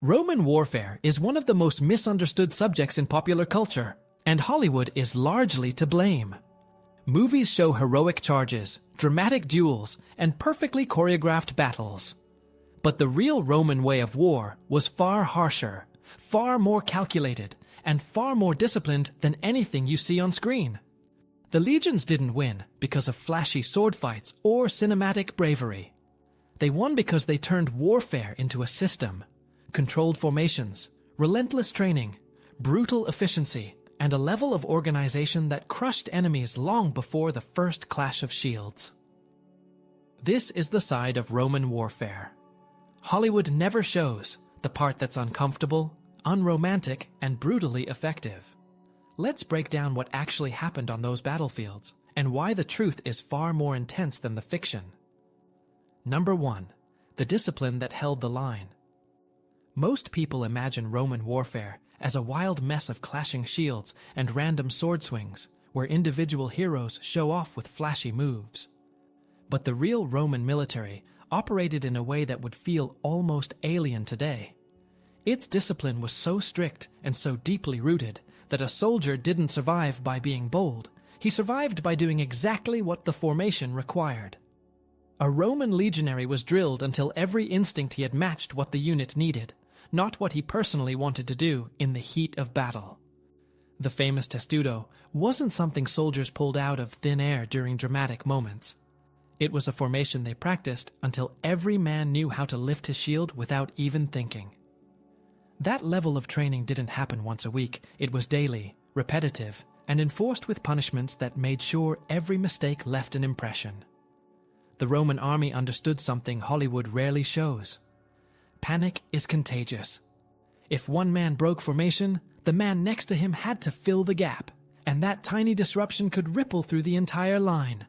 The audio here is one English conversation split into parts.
Roman warfare is one of the most misunderstood subjects in popular culture, and Hollywood is largely to blame. Movies show heroic charges, dramatic duels, and perfectly choreographed battles. But the real Roman way of war was far harsher, far more calculated, and far more disciplined than anything you see on screen. The legions didn't win because of flashy sword fights or cinematic bravery. They won because they turned warfare into a system. Controlled formations, relentless training, brutal efficiency, and a level of organization that crushed enemies long before the first clash of shields. This is the side of Roman warfare. Hollywood never shows the part that's uncomfortable, unromantic, and brutally effective. Let's break down what actually happened on those battlefields and why the truth is far more intense than the fiction. Number 1. The discipline that held the line. Most people imagine Roman warfare as a wild mess of clashing shields and random sword swings, where individual heroes show off with flashy moves. But the real Roman military operated in a way that would feel almost alien today. Its discipline was so strict and so deeply rooted that a soldier didn't survive by being bold. He survived by doing exactly what the formation required. A Roman legionary was drilled until every instinct he had matched what the unit needed, not what he personally wanted to do in the heat of battle. The famous testudo wasn't something soldiers pulled out of thin air during dramatic moments. It was a formation they practiced until every man knew how to lift his shield without even thinking. That level of training didn't happen once a week. It was daily, repetitive, and enforced with punishments that made sure every mistake left an impression. The Roman army understood something Hollywood rarely shows. Panic is contagious. If one man broke formation, the man next to him had to fill the gap, and that tiny disruption could ripple through the entire line.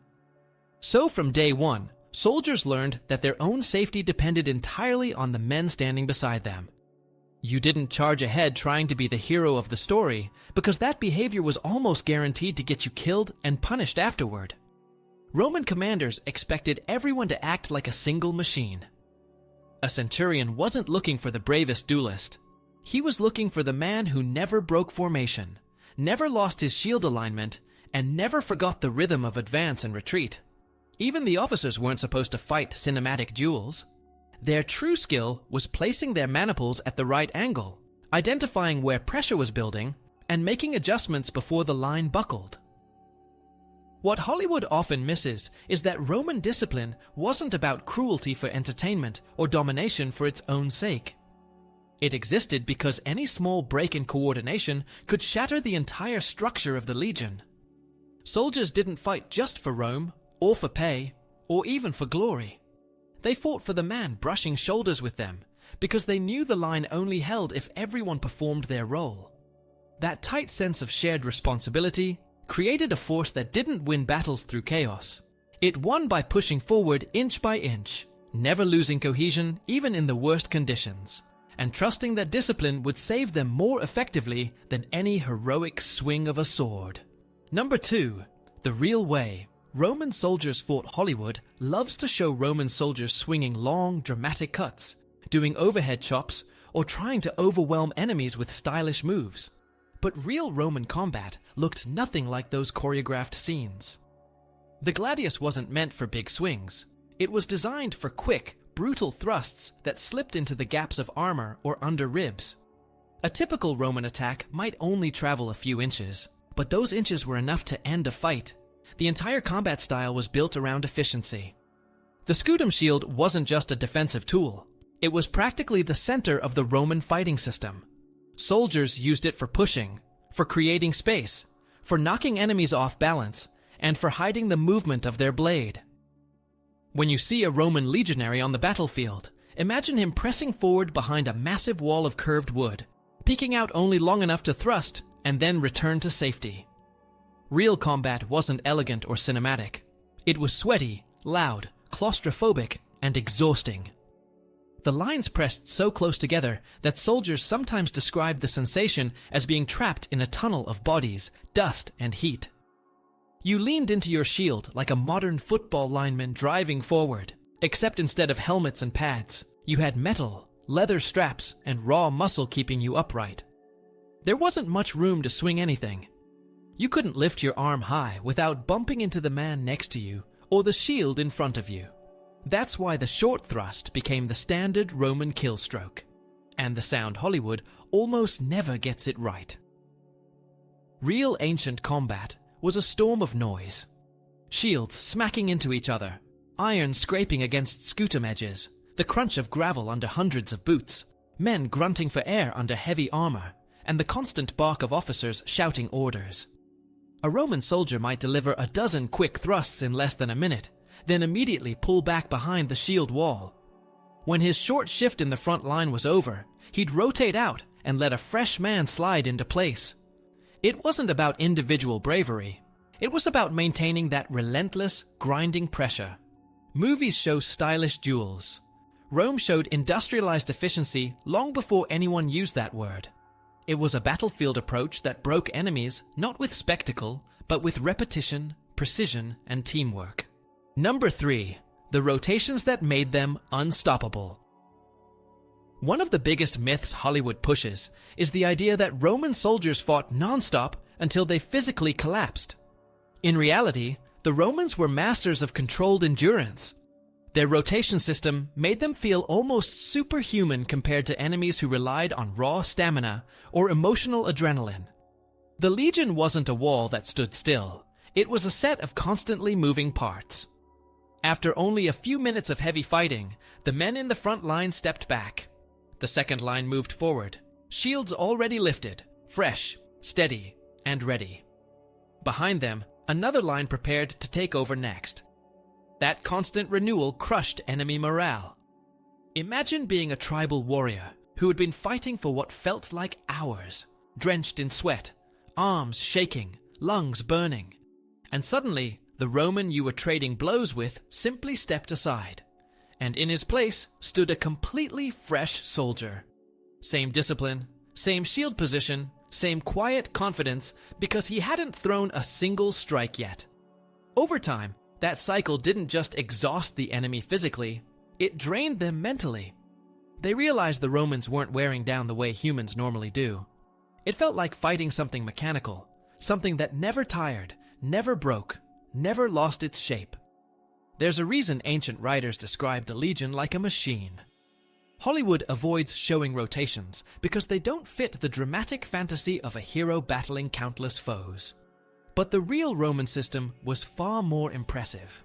So from day one, soldiers learned that their own safety depended entirely on the men standing beside them. You didn't charge ahead trying to be the hero of the story, because that behavior was almost guaranteed to get you killed and punished afterward. Roman commanders expected everyone to act like a single machine. A centurion wasn't looking for the bravest duelist. He was looking for the man who never broke formation, never lost his shield alignment, and never forgot the rhythm of advance and retreat. Even the officers weren't supposed to fight cinematic duels. Their true skill was placing their maniples at the right angle, identifying where pressure was building, and making adjustments before the line buckled. What Hollywood often misses is that Roman discipline wasn't about cruelty for entertainment or domination for its own sake. It existed because any small break in coordination could shatter the entire structure of the legion. Soldiers didn't fight just for Rome, or for pay, or even for glory. They fought for the man brushing shoulders with them, because they knew the line only held if everyone performed their role. That tight sense of shared responsibility created a force that didn't win battles through chaos. It won by pushing forward inch by inch, never losing cohesion even in the worst conditions, and trusting that discipline would save them more effectively than any heroic swing of a sword. Number 2. The real way. Roman soldiers fought. Hollywood loves to show Roman soldiers swinging long, dramatic cuts, doing overhead chops, or trying to overwhelm enemies with stylish moves. But real Roman combat looked nothing like those choreographed scenes. The gladius wasn't meant for big swings. It was designed for quick, brutal thrusts that slipped into the gaps of armor or under ribs. A typical Roman attack might only travel a few inches, but those inches were enough to end a fight. The entire combat style was built around efficiency. The scudum shield wasn't just a defensive tool. It was practically the center of the Roman fighting system. Soldiers used it for pushing, for creating space, for knocking enemies off balance, and for hiding the movement of their blade. When you see a Roman legionary on the battlefield, imagine him pressing forward behind a massive wall of curved wood, peeking out only long enough to thrust and then return to safety. Real combat wasn't elegant or cinematic. It was sweaty, loud, claustrophobic, and exhausting. The lines pressed so close together that soldiers sometimes described the sensation as being trapped in a tunnel of bodies, dust, and heat. You leaned into your shield like a modern football lineman driving forward, except instead of helmets and pads, you had metal, leather straps, and raw muscle keeping you upright. There wasn't much room to swing anything. You couldn't lift your arm high without bumping into the man next to you or the shield in front of you. That's why the short thrust became the standard Roman kill stroke, and the sound Hollywood almost never gets it right. Real ancient combat was a storm of noise. Shields smacking into each other, iron scraping against scutum edges, the crunch of gravel under hundreds of boots, men grunting for air under heavy armor, and the constant bark of officers shouting orders. A Roman soldier might deliver a dozen quick thrusts in less than a minute, then immediately pull back behind the shield wall. When his short shift in the front line was over, he'd rotate out and let a fresh man slide into place. It wasn't about individual bravery. It was about maintaining that relentless, grinding pressure. Movies show stylish duels. Rome showed industrialized efficiency long before anyone used that word. It was a battlefield approach that broke enemies not with spectacle, but with repetition, precision, and teamwork. Number 3. The rotations that made them unstoppable. One of the biggest myths Hollywood pushes is the idea that Roman soldiers fought non-stop until they physically collapsed. In reality, the Romans were masters of controlled endurance. Their rotation system made them feel almost superhuman compared to enemies who relied on raw stamina or emotional adrenaline. The legion wasn't a wall that stood still. It was a set of constantly moving parts. After only a few minutes of heavy fighting, the men in the front line stepped back. The second line moved forward, shields already lifted, fresh, steady, and ready. Behind them, another line prepared to take over next. That constant renewal crushed enemy morale. Imagine being a tribal warrior who had been fighting for what felt like hours, drenched in sweat, arms shaking, lungs burning. And suddenly, the Roman you were trading blows with simply stepped aside, and in his place stood a completely fresh soldier. Same discipline, same shield position, same quiet confidence, because he hadn't thrown a single strike yet. Over time, that cycle didn't just exhaust the enemy physically, it drained them mentally. They realized the Romans weren't wearing down the way humans normally do. It felt like fighting something mechanical, something that never tired, never broke, never lost its shape. There's a reason ancient writers describe the legion like a machine. Hollywood avoids showing rotations because they don't fit the dramatic fantasy of a hero battling countless foes. But the real Roman system was far more impressive.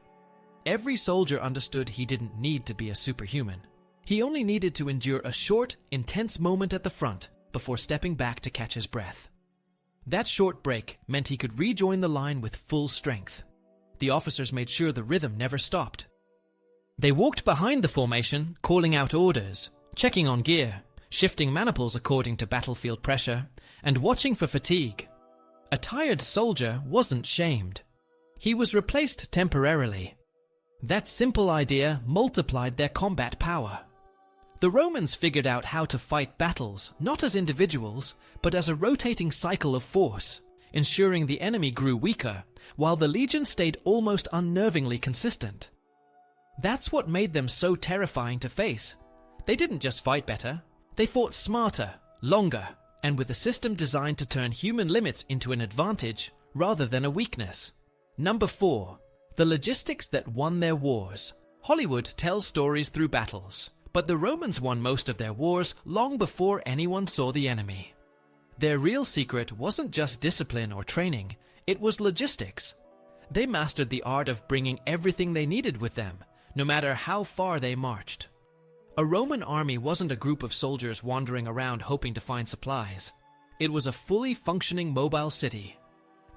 Every soldier understood he didn't need to be a superhuman. He only needed to endure a short, intense moment at the front before stepping back to catch his breath. That short break meant he could rejoin the line with full strength. The officers made sure the rhythm never stopped. They walked behind the formation, calling out orders, checking on gear, shifting maniples according to battlefield pressure, and watching for fatigue. A tired soldier wasn't shamed. He was replaced temporarily. That simple idea multiplied their combat power. The Romans figured out how to fight battles not as individuals, but as a rotating cycle of force, ensuring the enemy grew weaker, while the legion stayed almost unnervingly consistent. That's what made them so terrifying to face. They didn't just fight better, they fought smarter, longer, and with a system designed to turn human limits into an advantage rather than a weakness. Number 4. The logistics that won their wars. Hollywood tells stories through battles, but the Romans won most of their wars long before anyone saw the enemy. Their real secret wasn't just discipline or training, it was logistics. They mastered the art of bringing everything they needed with them, no matter how far they marched. A Roman army wasn't a group of soldiers wandering around hoping to find supplies. It was a fully functioning mobile city.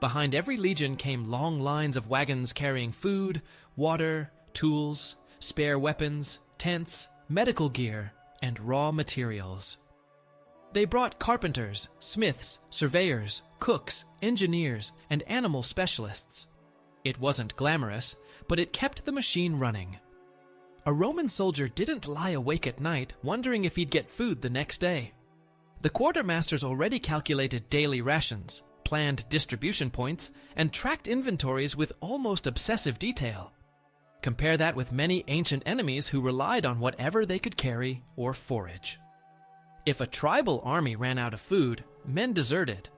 Behind every legion came long lines of wagons carrying food, water, tools, spare weapons, tents, medical gear, and raw materials. They brought carpenters, smiths, surveyors, cooks, engineers, and animal specialists. It wasn't glamorous, but it kept the machine running. A Roman soldier didn't lie awake at night wondering if he'd get food the next day. The quartermasters already calculated daily rations, planned distribution points, and tracked inventories with almost obsessive detail. Compare that with many ancient enemies who relied on whatever they could carry or forage. If a tribal army ran out of food, men deserted.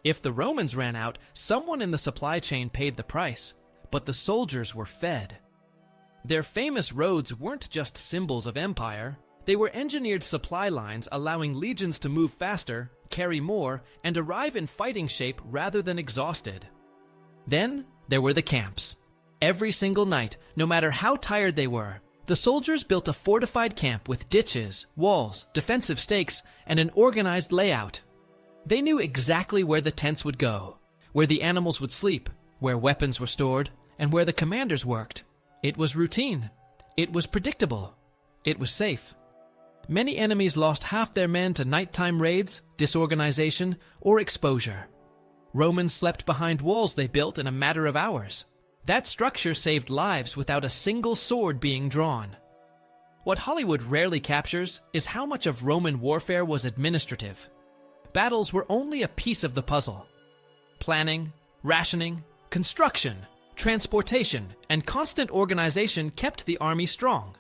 If the Romans ran out, someone in the supply chain paid the price, but the soldiers were fed. Their famous roads weren't just symbols of empire, they were engineered supply lines allowing legions to move faster, carry more, and arrive in fighting shape rather than exhausted. Then there were the camps. Every single night, no matter how tired they were, the soldiers built a fortified camp with ditches, walls, defensive stakes, and an organized layout. They knew exactly where the tents would go, where the animals would sleep, where weapons were stored, and where the commanders worked. It was routine. It was predictable. It was safe. Many enemies lost half their men to nighttime raids, disorganization, or exposure. Romans slept behind walls they built in a matter of hours. That structure saved lives without a single sword being drawn. What Hollywood rarely captures is how much of Roman warfare was administrative. Battles were only a piece of the puzzle. Planning, rationing, construction, transportation, and constant organization kept the army strong.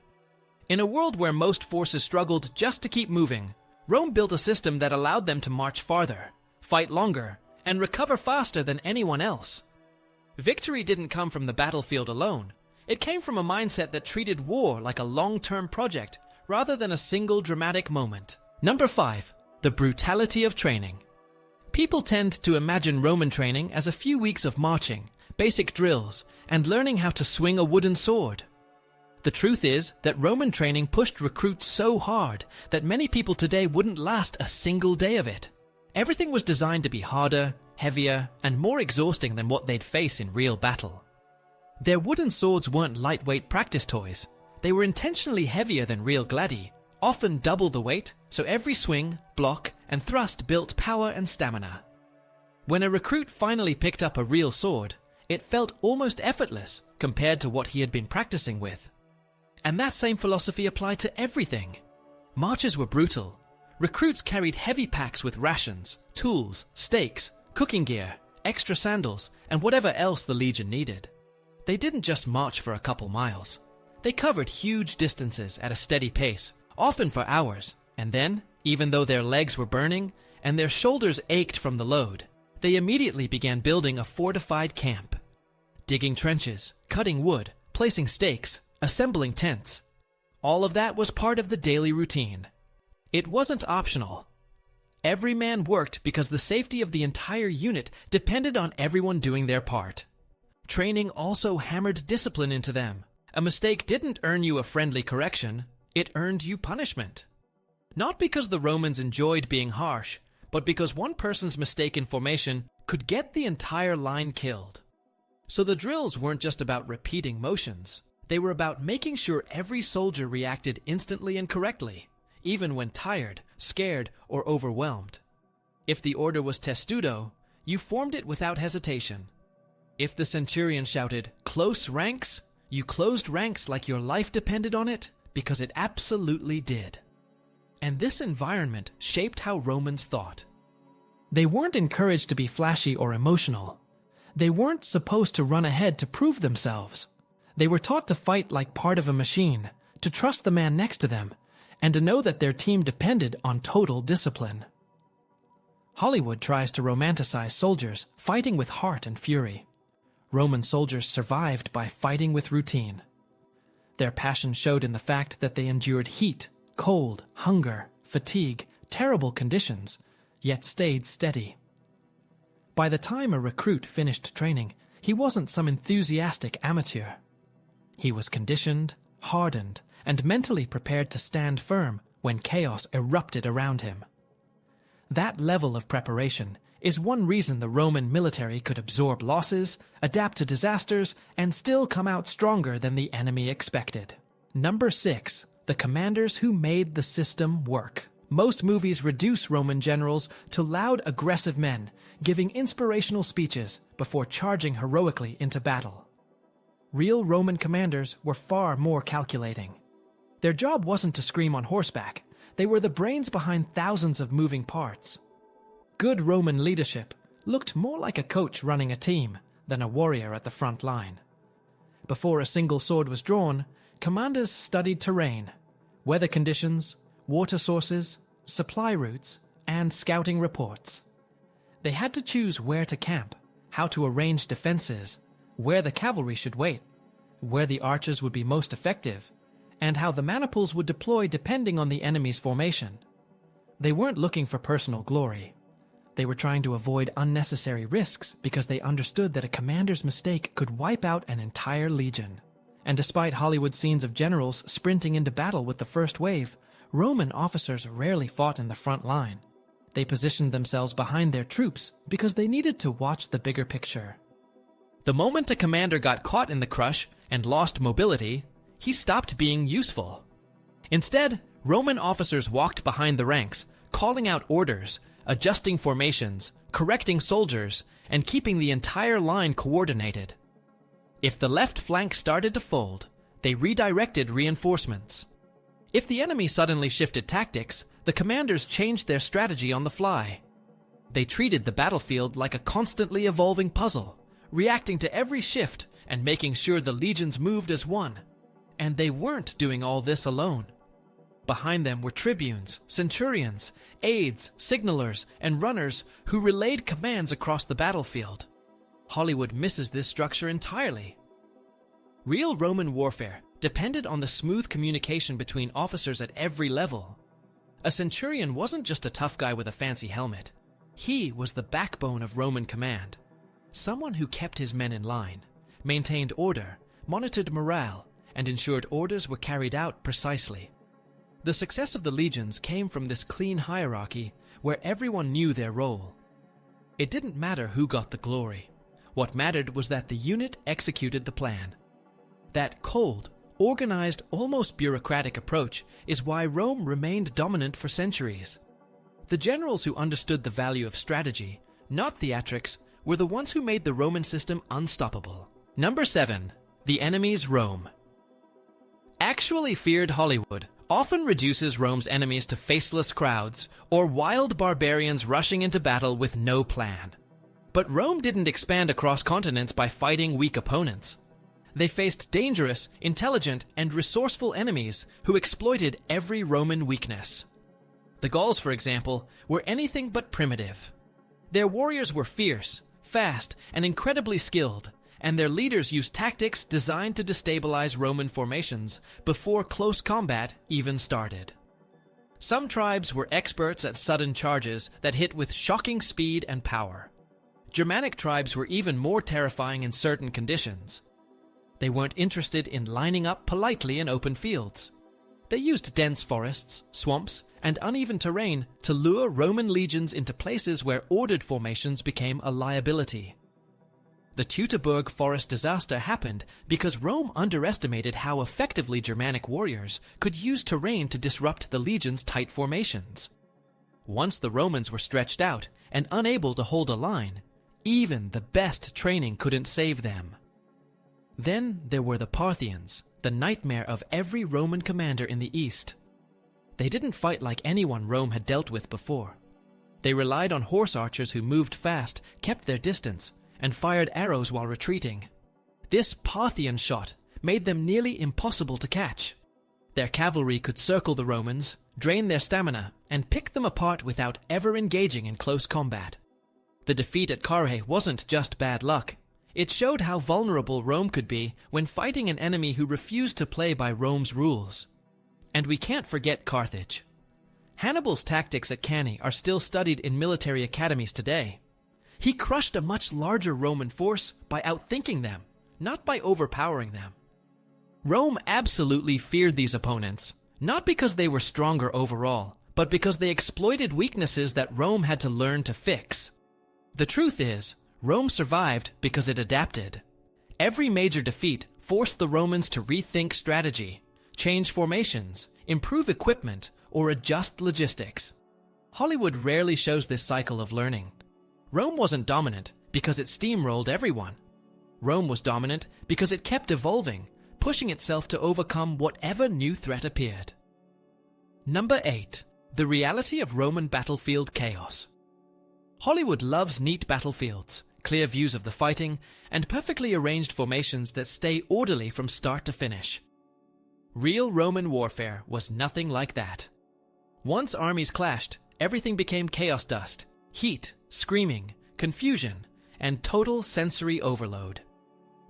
In a world where most forces struggled just to keep moving, Rome built a system that allowed them to march farther, fight longer, and recover faster than anyone else. Victory didn't come from the battlefield alone. It came from a mindset that treated war like a long-term project rather than a single dramatic moment. Number 5. The brutality of training. People tend to imagine Roman training as a few weeks of marching, basic drills, and learning how to swing a wooden sword. The truth is that Roman training pushed recruits so hard that many people today wouldn't last a single day of it. Everything was designed to be harder, heavier, and more exhausting than what they'd face in real battle. Their wooden swords weren't lightweight practice toys. They were intentionally heavier than real gladi, often double the weight, so every swing, block, and thrust built power and stamina. When a recruit finally picked up a real sword, it felt almost effortless compared to what he had been practicing with. And that same philosophy applied to everything. Marches were brutal. Recruits carried heavy packs with rations, tools, stakes, cooking gear, extra sandals, and whatever else the legion needed. They didn't just march for a couple miles. They covered huge distances at a steady pace, often for hours, and then, even though their legs were burning and their shoulders ached from the load, they immediately began building a fortified camp. Digging trenches, cutting wood, placing stakes, assembling tents. All of that was part of the daily routine. It wasn't optional. Every man worked because the safety of the entire unit depended on everyone doing their part. Training also hammered discipline into them. A mistake didn't earn you a friendly correction, it earned you punishment. Not because the Romans enjoyed being harsh, but because one person's mistake in formation could get the entire line killed. So the drills weren't just about repeating motions. They were about making sure every soldier reacted instantly and correctly, even when tired, scared, or overwhelmed. If the order was testudo, you formed it without hesitation. If the centurion shouted, "Close ranks," you closed ranks like your life depended on it, because it absolutely did. And this environment shaped how Romans thought. They weren't encouraged to be flashy or emotional. They weren't supposed to run ahead to prove themselves. They were taught to fight like part of a machine, to trust the man next to them, and to know that their team depended on total discipline. Hollywood tries to romanticize soldiers fighting with heart and fury. Roman soldiers survived by fighting with routine. Their passion showed in the fact that they endured heat, cold, hunger, fatigue, terrible conditions, yet stayed steady. By the time a recruit finished training, he wasn't some enthusiastic amateur. He was conditioned, hardened, and mentally prepared to stand firm when chaos erupted around him. That level of preparation is one reason the Roman military could absorb losses, adapt to disasters, and still come out stronger than the enemy expected. Number 6. The commanders who made the system work. Most movies reduce Roman generals to loud, aggressive men, giving inspirational speeches before charging heroically into battle. Real Roman commanders were far more calculating. Their job wasn't to scream on horseback. They were the brains behind thousands of moving parts. Good Roman leadership looked more like a coach running a team than a warrior at the front line. Before a single sword was drawn, commanders studied terrain, weather conditions, water sources, supply routes, and scouting reports. They had to choose where to camp, how to arrange defenses, where the cavalry should wait, where the archers would be most effective, and how the maniples would deploy depending on the enemy's formation. They weren't looking for personal glory. They were trying to avoid unnecessary risks because they understood that a commander's mistake could wipe out an entire legion. And despite Hollywood scenes of generals sprinting into battle with the first wave, Roman officers rarely fought in the front line. They positioned themselves behind their troops because they needed to watch the bigger picture. The moment a commander got caught in the crush and lost mobility, he stopped being useful. Instead, Roman officers walked behind the ranks, calling out orders, adjusting formations, correcting soldiers, and keeping the entire line coordinated. If the left flank started to fold, they redirected reinforcements. If the enemy suddenly shifted tactics, the commanders changed their strategy on the fly. They treated the battlefield like a constantly evolving puzzle, reacting to every shift and making sure the legions moved as one. And they weren't doing all this alone. Behind them were tribunes, centurions, aides, signalers, and runners who relayed commands across the battlefield. Hollywood misses this structure entirely. Real Roman warfare depended on the smooth communication between officers at every level. A centurion wasn't just a tough guy with a fancy helmet. He was the backbone of Roman command. Someone who kept his men in line, maintained order, monitored morale, and ensured orders were carried out precisely. The success of the legions came from this clean hierarchy where everyone knew their role. It didn't matter who got the glory. What mattered was that the unit executed the plan. That cold, organized, almost bureaucratic approach is why Rome remained dominant for centuries. The generals who understood the value of strategy, not theatrics, were the ones who made the Roman system unstoppable. Number 7. The enemy's Rome. Actually feared Hollywood often reduces Rome's enemies to faceless crowds or wild barbarians rushing into battle with no plan. But Rome didn't expand across continents by fighting weak opponents. They faced dangerous, intelligent, and resourceful enemies who exploited every Roman weakness. The Gauls, for example, were anything but primitive. Their warriors were fierce, fast, and incredibly skilled, and their leaders used tactics designed to destabilize Roman formations before close combat even started. Some tribes were experts at sudden charges that hit with shocking speed and power. Germanic tribes were even more terrifying in certain conditions. They weren't interested in lining up politely in open fields. They used dense forests, swamps, and uneven terrain to lure Roman legions into places where ordered formations became a liability. The Teutoburg forest disaster happened because Rome underestimated how effectively Germanic warriors could use terrain to disrupt the legion's tight formations. Once the Romans were stretched out and unable to hold a line, even the best training couldn't save them. Then there were the Parthians, the nightmare of every Roman commander in the east. They didn't fight like anyone Rome had dealt with before. They relied on horse archers who moved fast, kept their distance, and fired arrows while retreating. This Parthian shot made them nearly impossible to catch. Their cavalry could circle the Romans, drain their stamina, and pick them apart without ever engaging in close combat. The defeat at Carrhae wasn't just bad luck. It showed how vulnerable Rome could be when fighting an enemy who refused to play by Rome's rules. And we can't forget Carthage. Hannibal's tactics at Cannae are still studied in military academies today. He crushed a much larger Roman force by outthinking them, not by overpowering them. Rome absolutely feared these opponents, not because they were stronger overall, but because they exploited weaknesses that Rome had to learn to fix. The truth is, Rome survived because it adapted. Every major defeat forced the Romans to rethink strategy, change formations, improve equipment, or adjust logistics. Hollywood rarely shows this cycle of learning. Rome wasn't dominant because it steamrolled everyone. Rome was dominant because it kept evolving, pushing itself to overcome whatever new threat appeared. Number 8. The reality of Roman battlefield chaos. Hollywood loves neat battlefields, clear views of the fighting, and perfectly arranged formations that stay orderly from start to finish. Real Roman warfare was nothing like that. Once armies clashed, everything became chaos dust, heat, screaming, confusion, and total sensory overload.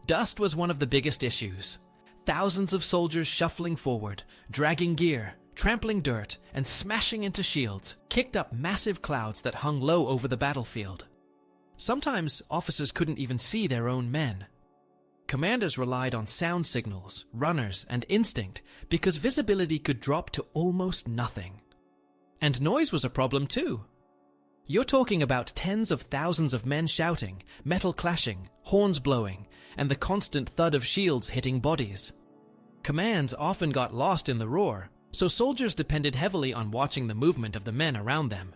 Dust was one of the biggest issues. Thousands of soldiers shuffling forward, dragging gear, trampling dirt, and smashing into shields, kicked up massive clouds that hung low over the battlefield. Sometimes officers couldn't even see their own men. Commanders relied on sound signals, runners, and instinct because visibility could drop to almost nothing. And noise was a problem too. You're talking about tens of thousands of men shouting, metal clashing, horns blowing, and the constant thud of shields hitting bodies. Commands often got lost in the roar, so soldiers depended heavily on watching the movement of the men around them.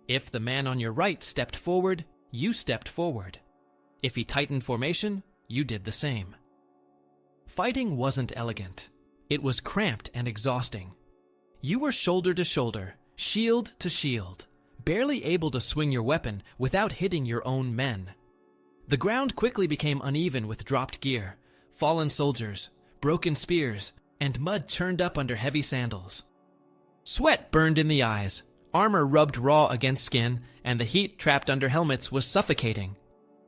If the man on your right stepped forward, you stepped forward. If he tightened formation, you did the same. Fighting wasn't elegant. It was cramped and exhausting. You were shoulder to shoulder, shield to shield, barely able to swing your weapon without hitting your own men. The ground quickly became uneven with dropped gear, fallen soldiers, broken spears, and mud churned up under heavy sandals. Sweat burned in the eyes, armor rubbed raw against skin, and the heat trapped under helmets was suffocating.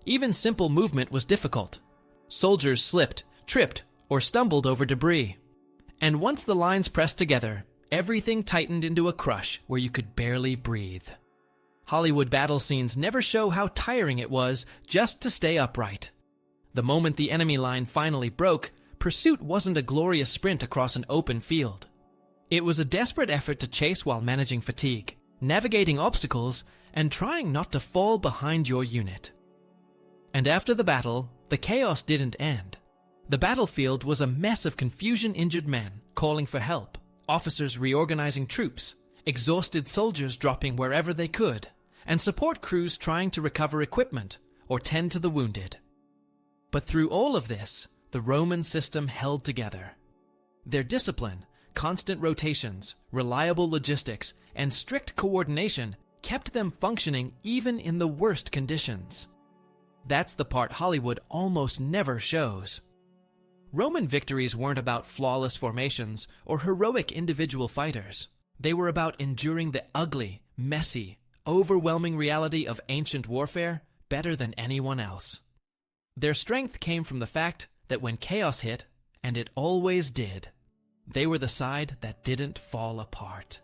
Even simple movement was difficult. Soldiers slipped, tripped, or stumbled over debris. And once the lines pressed together, everything tightened into a crush where you could barely breathe. Hollywood battle scenes never show how tiring it was just to stay upright. The moment the enemy line finally broke, pursuit wasn't a glorious sprint across an open field. It was a desperate effort to chase while managing fatigue, navigating obstacles, and trying not to fall behind your unit. And after the battle, the chaos didn't end. The battlefield was a mess of confusion-injured men calling for help, officers reorganizing troops, exhausted soldiers dropping wherever they could, and support crews trying to recover equipment or tend to the wounded. But through all of this, the Roman system held together. Their discipline, constant rotations, reliable logistics, and strict coordination kept them functioning even in the worst conditions. That's the part Hollywood almost never shows. Roman victories weren't about flawless formations or heroic individual fighters. They were about enduring the ugly, messy, overwhelming reality of ancient warfare better than anyone else. Their strength came from the fact that when chaos hit, and it always did, they were the side that didn't fall apart.